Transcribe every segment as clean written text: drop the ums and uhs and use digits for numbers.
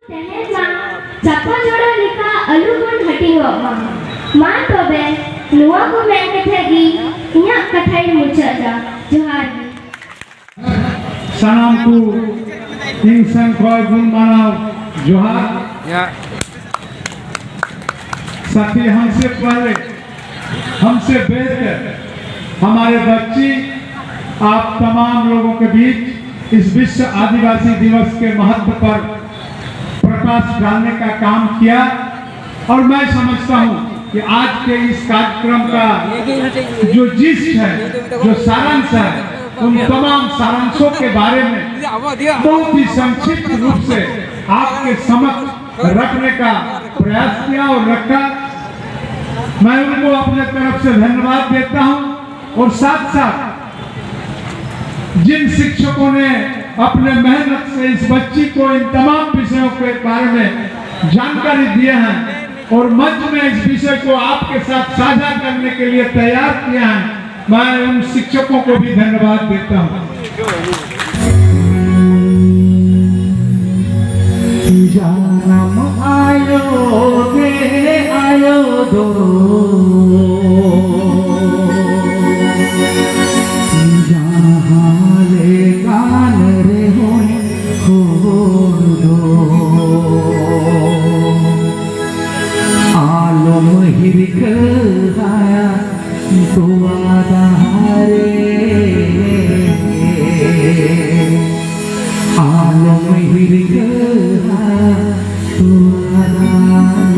તેમાં ચપ્પા જોડો લીકા અલુગુણ હટીવો માં તો બે નુઆ को बैंक थेगी इया कथाई मुचदा जोहार सलाम को इंसान कोई गुण मानव जोहार साथी हमसे पहले हमसे बेहतर हमारे बच्ची आप तमाम लोगों के बीच इस विश्व आदिवासी दिवस के महत्व पर प्रकाश डालने का काम किया और मैं समझता हूं कि आज के इस कार्यक्रम का जो जिस्ट है जो सारांश है उन तमाम सारांशों के बारे में बहुत ही संक्षिप्त रूप से आपके समक्ष रखने का प्रयास किया और रखा। मैं उनको अपने तरफ से धन्यवाद देता हूं और साथ साथ जिन शिक्षकों ने अपने मेहनत से इस बच्ची को इन तमाम विषयों के बारे में जानकारी दिए हैं और मंच में इस विषय को आपके साथ साझा करने के लिए तैयार किया है, मैं उन शिक्षकों को भी धन्यवाद देता हूं। जानम आयो दो जहाँ ले कान रे हो दो आलम हिरक आया तो आधारे आलम हिरक आया तो आधारे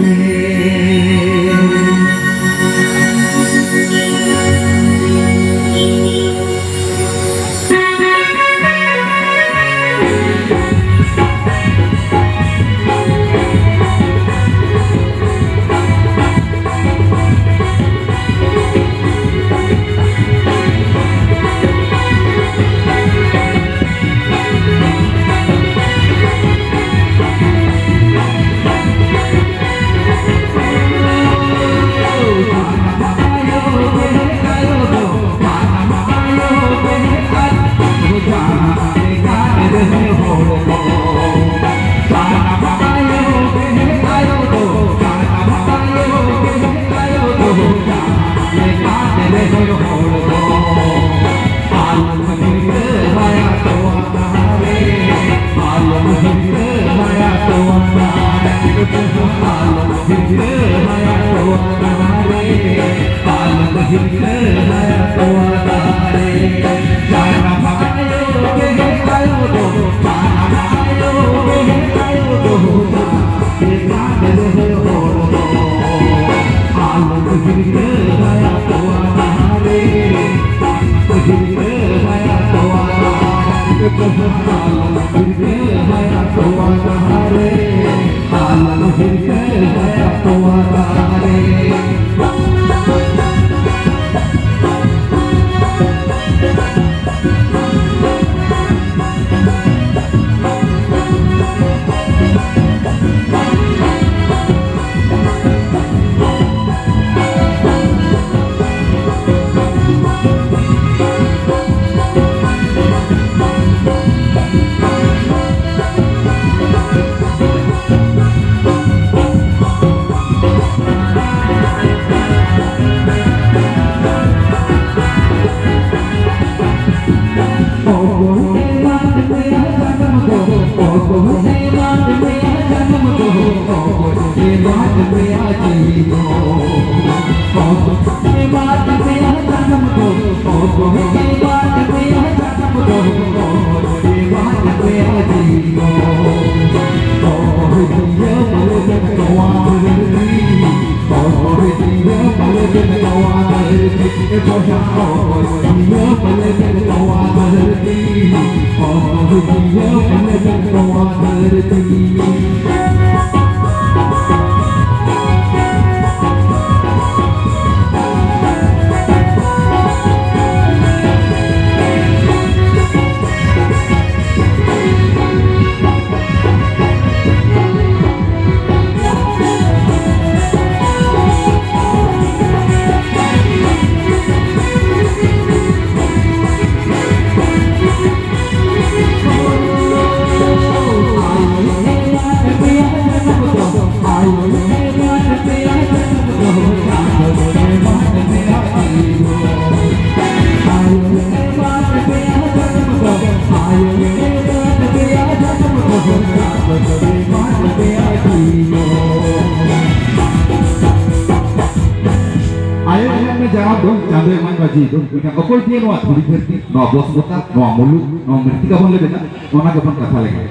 haji itu kita kau dia nuat budi berti nuat bos botak nuat mulu nuat berti kau boleh beda nuat kau pun kata lagi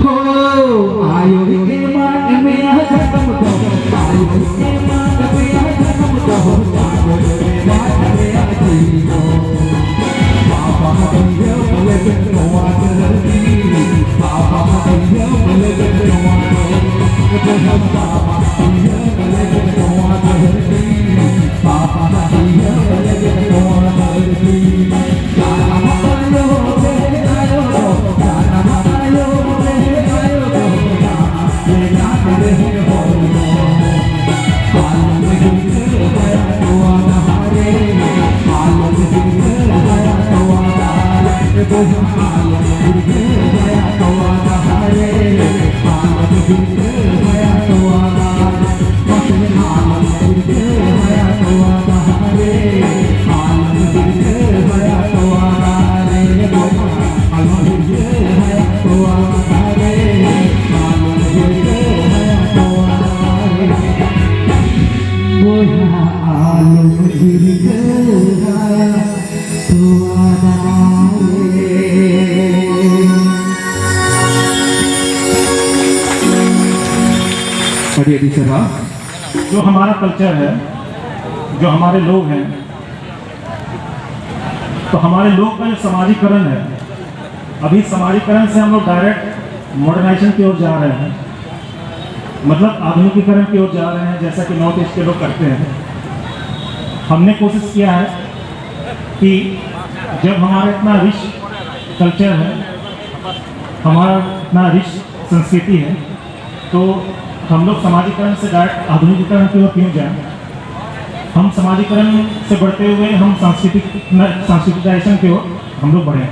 oh ayo iman emia kamu tahu ayo iman emia kamu tahu ayo iman emia Papa dia boleh berdoa terhenti Papa dia boleh berdoa terhenti Papa dia boleh berdoa terhenti Papa dia boleh berdoa terhenti Jangan ayo Jangan ayo जो हमारा culture है, जो हमारे लोग हैं, तो हमारे लोग का जो समाजीकरण है, अभी समाजीकरण से हम लोग डायरेक्ट मॉडर्नाइजेशन की ओर जा रहे हैं, मतलब आधुनिकीकरण की ओर जा रहे हैं, जैसा कि नॉर्थ ईस्ट के लोग करते हैं। हमने कोशिश किया है कि जब हमारा इतना रिच कल्चर है, हमारा इतना रिच संस्कृति है, तो हम लोग समाजीकरण से डायरेक्ट आधुनिकीकरण की ओर क्यों जाएं? हम समाजीकरण से बढ़ते हुए हम सांस्कृतिकाइजेशन की ओर हम लोग बढ़े।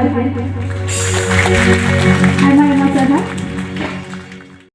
ᱡᱚᱦᱟᱨ ᱜᱮ ᱟᱭᱢᱟ ᱟᱭᱢᱟ ᱥᱟᱨᱦᱟᱣ